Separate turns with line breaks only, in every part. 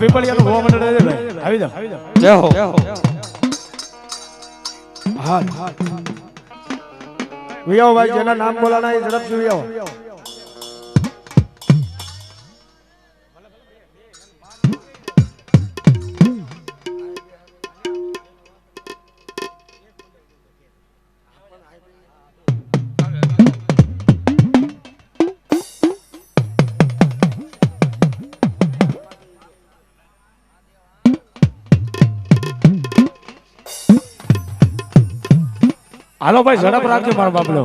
પીપળિયાનો ભોવા મંડળ છે ભાઈ આવી જાઓ જય હો હા વિયાઓ ભાઈ જેના નામ બોલાના એ ઝડપથી વિયાઓ હાલો ભાઈ ઝડપ રાખજો મારો બાપલો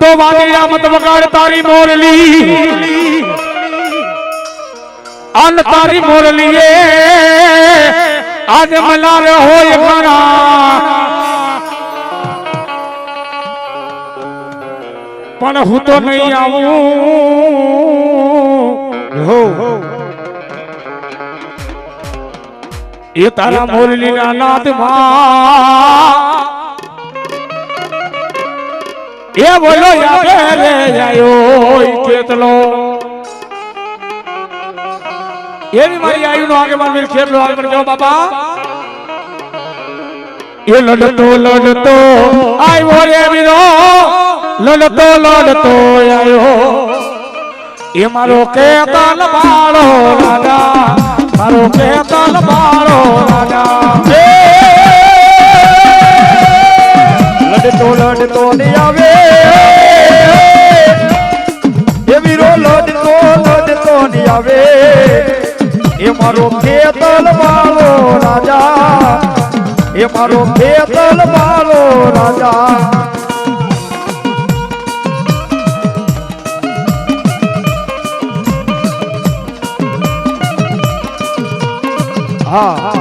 તો વાગીરા મત વગાડ તારી મોરલી અન તારી મોરલી આજે મલાર હોય ઘણા પણ હું તો નહીં આવું એ તારા મોરલી ના નાદમાં એ બોલો યાદ રે આયો કેટલો એવી મારી આયુ નો આગે માર ખેતલો આગે મને કહો બાપા એ લડતો લડતો આયો રે વીરો લડતો લડતો આયો એ મારો કેતન બાળો રાજા મારો કેતન બાળો રાજા લડતો લડતો ને આવે એ વીરો લડતો લડતો ને આવે એ મારો ખેતલ વાળો રાજા એ મારો ખેતલ વાળો રાજા હા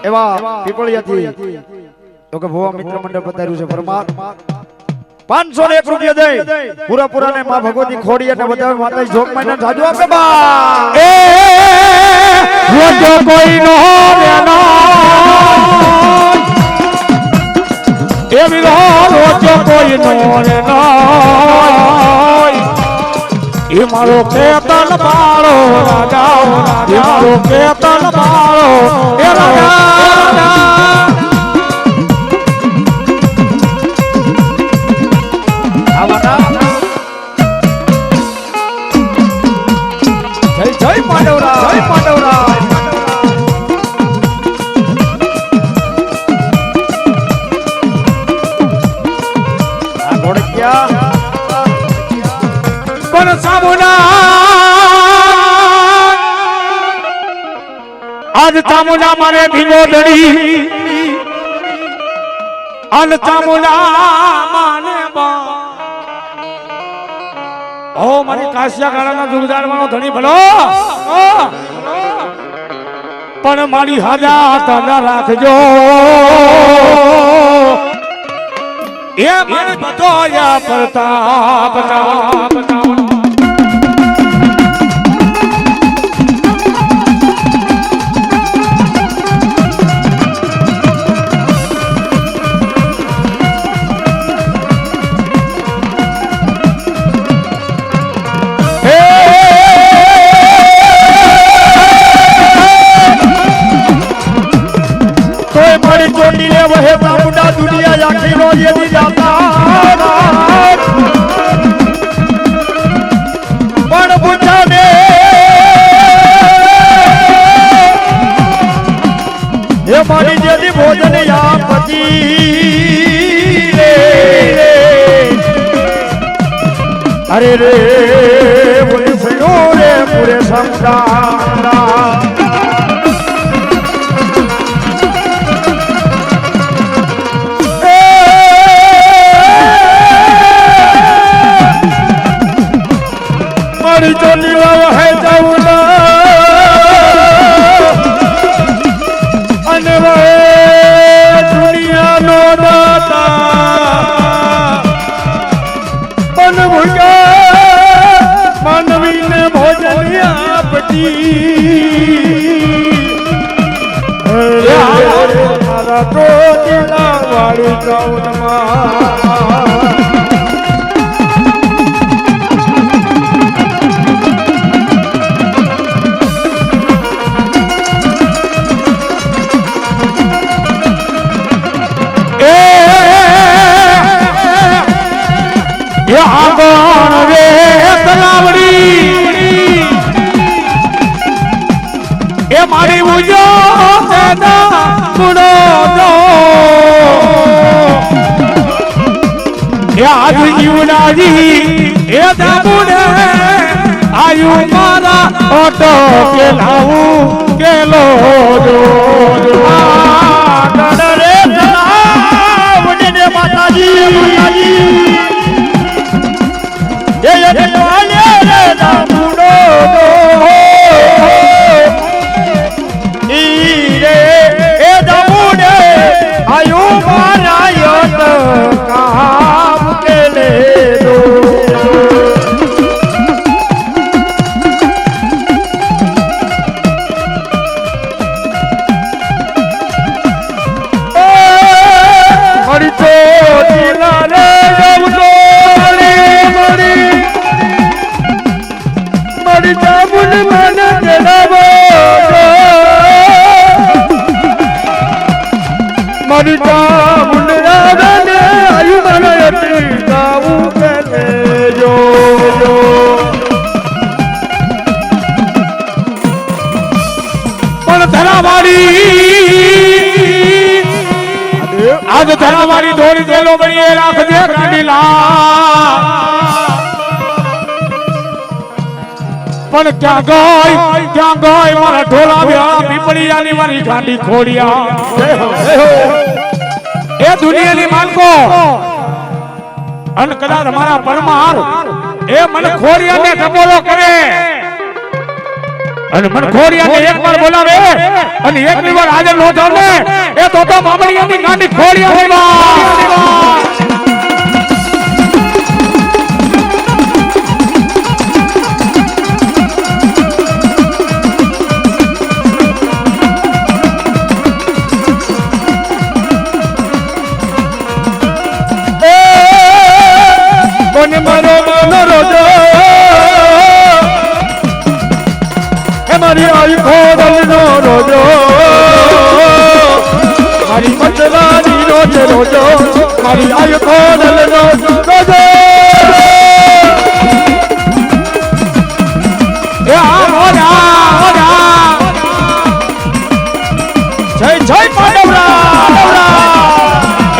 એવા પીપળિયાથી તો કે ભોવા મિત્ર મંડળ પધાર્યું છે પરમાત્મા 501 રૂપિયા દે પૂરા ને માં ભગવતી ખોડી અને બધા માતાજી જોગ માને જાજો આપે બા એ રોજો કોઈ નો રેનો એ વિરો રોજો કોઈ નો રેનો એ મારો કેતન બાળો રાજા એ મારો કેતન બાળો એ રાજા જય પાંડવરા જય પાંડવરા આ ઘોડકિયા પણ સામુના આજ ચામુંડા મારે ભીનો દડી અન ચામુંડા માને બા ઓ મારી કાશિયા ગાળાના જુગદાર માનો ધણી ભલો પણ મારી હાજા તાજા રાખજો એ મને બધો યા પ્રતાપ બતાવો મારી જેદી ભોજન યા પતિ રે અરે રે બોલી સયો રે પૂરે સમડા મારી ચોલી વાવ હે જાઉના दुनिया नो दाता मन भुगा मानवी મારા તો દિલા વાળી કૌનમાં આગણ રે તલાવડી એ મારી ઉજો તેના ગુણો દો એ આજ જીવનાજી એ દાબુને આયુ મારા ઓટો કે લાવું કેલો જો આગણ રે તલાવડી ને માતાજી आज धरावारी दौड़ी देलो बड़ी राख दे गांडीला पण क्या गई मारा ढोला ब्या पीपड़िया नी मारी गांडी खोड़िया ए दुनिया नी मान को अन कदाच हमारा परमार ए मन खोड़िया ने टपोलो करे અને મન ખોડિયાને એક વાર બોલાવે અને એકની વાર હાજર નો થાવ ને એ તો મામડિયાની ગાંડી ખોડિયાની વાત કોને મારો માનો રોજો મારી આઈ ખોડલ નો રોજો મારી મચલાની રોજો મારી આઈ ખોડલ નો રોજો એ આ જય જય પાંડવરા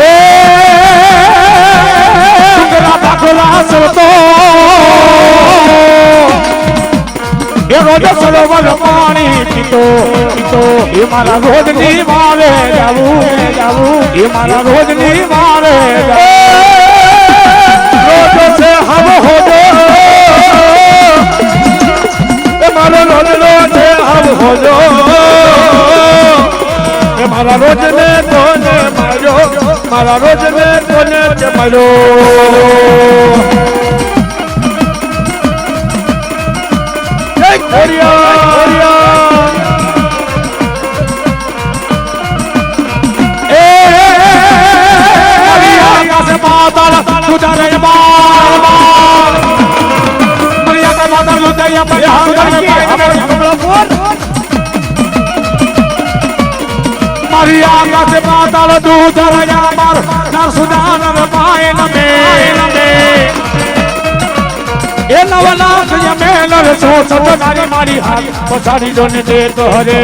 એ ગરા બાખલા સતો એ રોજો સરોવર પાણી પીતો એ મારા રોજની મારે જાવું એ મારા રોજની મારે રોજો છે હમ હોજો એ મારો રોજનો છે હમ હોજો એ મારા રોજને તોને માર્યો મારા રોજને તોને જમાડ્યો મારી આકા સે પાતાળ દૂધ રયા માર ના સુદાનર પાય નમે એ નવલાખ યમેલ સો સતનારી મારી હાથ પછાડી દોને દે તો હરે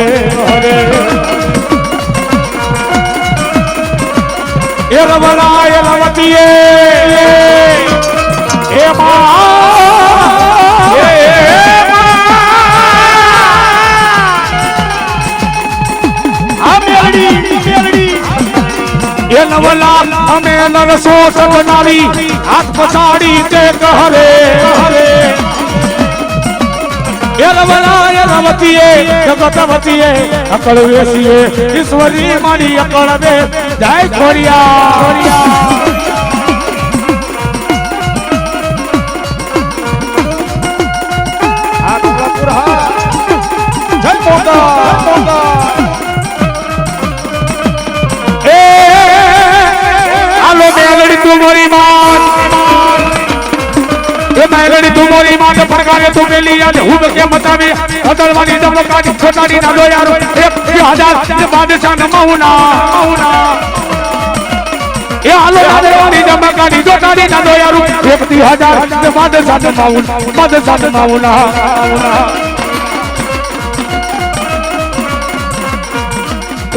એ રવલાય રવતીએ એ એ નવલા અમે નરસો સપનારી હાથ પછાડી તે કહરે એ રવલા એ રવતીએ જગતવતીએ અકળ વેસીએ ઈશ્વરી મારી અકળ દે જય ખોડિયા આ કમલાપુર હા
मोरी मान ये मेलड़ी तू मोरी मान फड़काने तू मेली याद हुब के मतावे अदलवानी दमकानी छोटानी ना दो यारो 1000 बादशाह न मौना ये आलो अदलवानी दमकानी छोटानी ना दो यारो 1000 बादशाह न मौना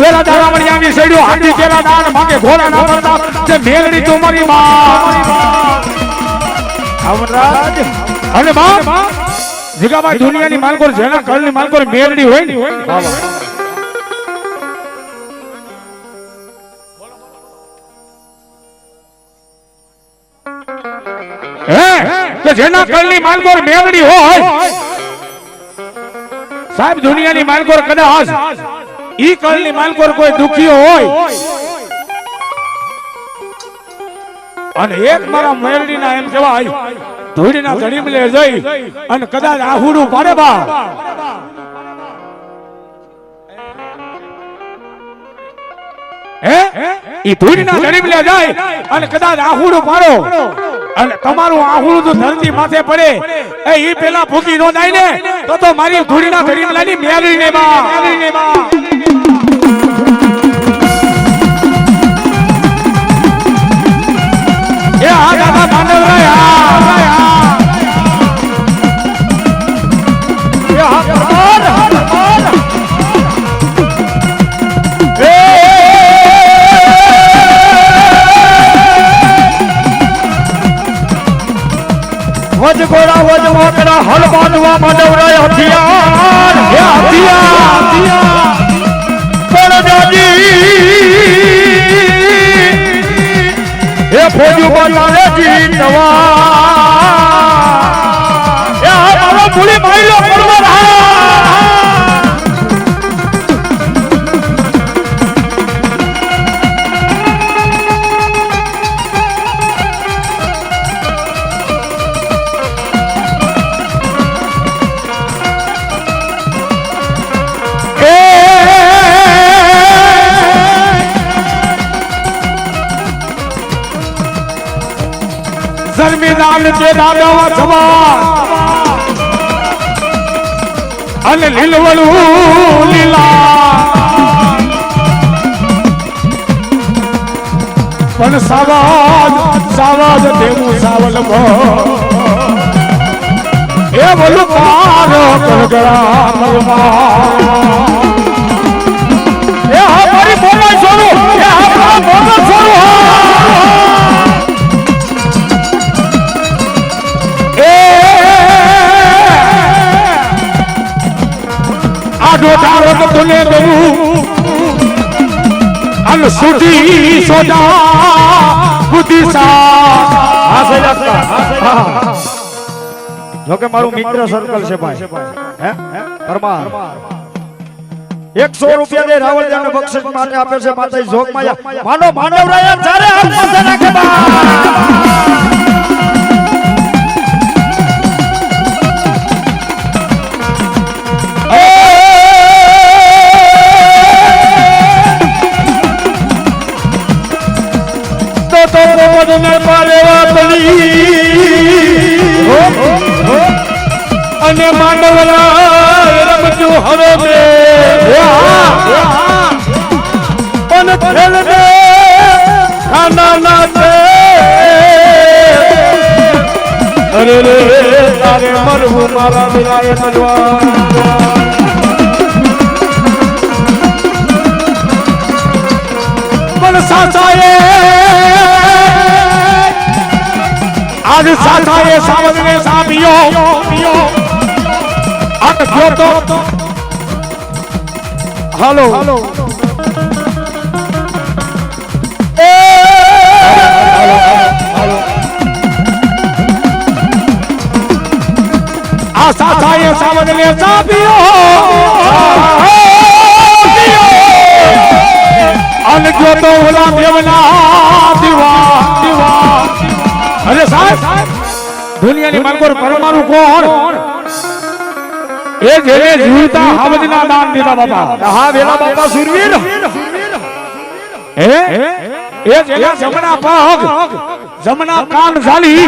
वेला दारावणिया में सेड़ियो हाथी केला दान मांगे घोड़ा ना मरदा जे मेलड़ी तू मोरी मान अमराज अरे बाप जिगा भाई दुनिया ની માલકોર જેના ઘર ની માલકોર મેરડી હોય ને હે કે જેના ઘર ની માલકોર મેરડી હોય સાહેબ દુનિયા ની માલકોર કદાચ ઈ ઘર ની માલકોર કોઈ દુખીઓ હોય અને એક મારા મેરડીના એમ કહેવાય ધૂળીના ધડીમ લે જઈ અને કદાચ આહુડું પાડે બા હે ઈ ધૂળીના ધડીમ લે જાય અને કદાચ આહુડું પાડો અને તમારું આહુડું તો ધરતી માથે પડે એ ઈ પેલા ભૂકી નો જાય ને તો મારી ધૂળીના ધડીમ લાની મેરડીને બા ये आ दादा मानव राया ये आ
वज गोरा वज मोकरा हल बांधवा मानव राया हथियार ये हथियार ये फौजी बनाने जीतवा ये हमारा पुली माइलो परवर
जमीदान के राजावा सवार अन लीलवलू लीला पण सावाज देवू सावल भो ए बोलू पार करगड़ा मलमा ए हमारी बोला छोड़ो ए हमारा बोला छोड़ो आडो दारो तो तुले बेरू अन सुधी सोदा बुद्धि सा
हासे लगता जो के मारू मित्र सर्कल से भाई हैं परमार 100 रुपया दे रावल जाने बख्शिश माटे आपे से माता जोग माया मानो मानव राया चारे हाथ माथे नाखे बा
ने पालेवा तली अने मांडवला रमजू हवे में पन खेल में खाना ना दे अरे रे तारे मरहू मारा मिलाए तलवार पन सासाए आज साथा ये सावध ने सापियो अट क्यों तो हेलो आ साथा ये सावध ने सापियो अन क्यों तो होला देवना दीवा अरे साहब दुनिया ની માલકોર પરમાણુ કોણ એ જેને જીવતા હાવજના દાન દીધા બાપા
હા વેલા બાપા સુરવીર
એ જેના જમણા પગ જમના કાન ઝાલી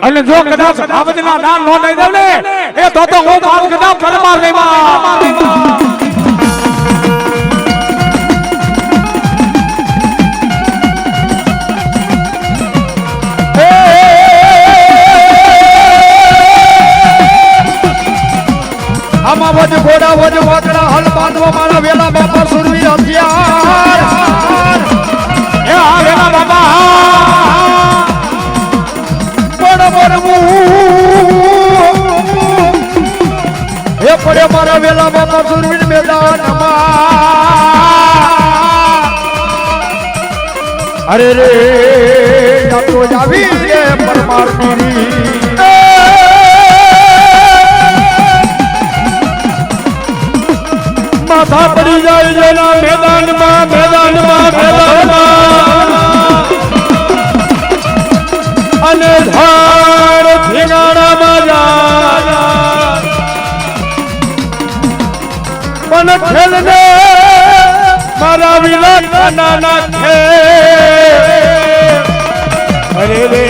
અને જો કદાચ બાબતના દાન નો દઈ દઉં ને એ તો હું બાપ કદાચ પરમાર નહીં
આમાં વજ ઘોડા વજ વાતડા હલ બાંધવા મારા વેલા બાપા સુરવીર હથિયાર
એ આ વેલા બાપા
પણ મરવું એ પડે મારા વેલા બાપા સુરવીર મેદાનમાં અરે રે તો આવી રે પરમાર્થી માથા પડી જાય જેના મેદાનમાં અને ધાર ઠેગાડામાં જાય પણ ખેલને મારા વિલા નાખે અરે રે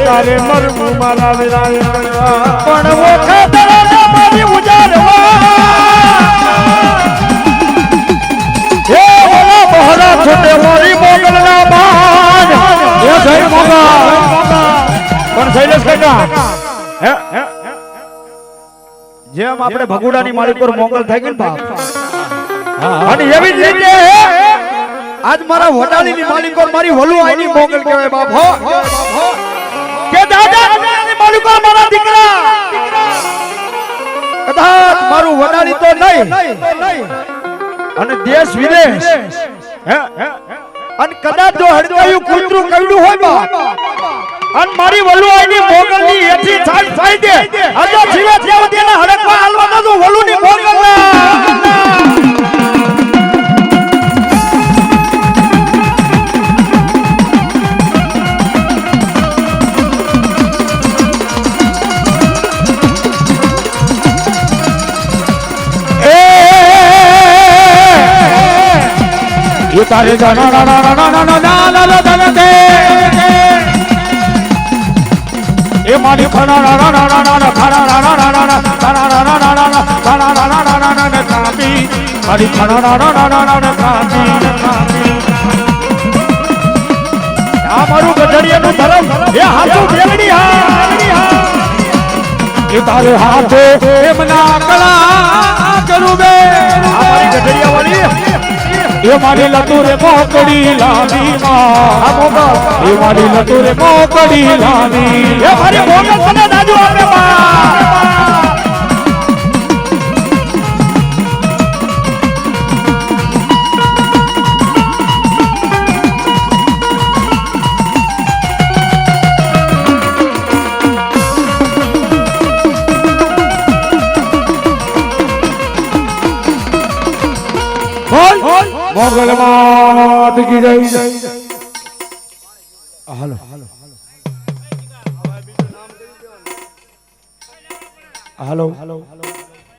તારે મરવું મારા વિલા પણ વખત મારી ઉજારવા છોટે મારી મોગલના બાજ એ જય મોગલ પણ શૈલેષ કાકા જેમ આપણે ભગુડાની માળી પર મોગલ થઈ ગઈ ને બાપ અને એવી જ રીતે આજ મારા વડાલીની માળી પર મારી વલુઆઈની મોગલ કહેવાય બાપ હો કે દાદા ની માળી પર મારા દીકરા કદાચ મારું વડાલી તો નહીં અને દેશ વિદેશ અને કદાચ જો હડકાયું કૂતરું કઈડું હોય બા અને મારી વલુઆઈની મોગલની એથી થાય થાય દે હજો જીવે ત્યાં તેના હડકવા હાલવા તો વલુની મોગલના
ये तारे जाना ना ना ना ना ना ना ना ना ना दे ये माली खाना ना ना ना ना ना ना खाना ना ना ना ना ना खाना ना ना ना ना ना खाना ना ना ना ना ना ना कापी माली खाना ना ना ना ना ना ना कापी
આ મારું ગઢડિયાનું ધરમ એ હાથું બેલડી હા
ये तारे हाथे एमना कला करूं बे
हमारी गढ़डिया वाली
ये मारी लतुरे मोकड़ी लावी मां ये मारी लतुरे मोकड़ी लावी
ये मारी मोगल सने दाजू आपने मां
मोगल मात की जय
हेलो हेलो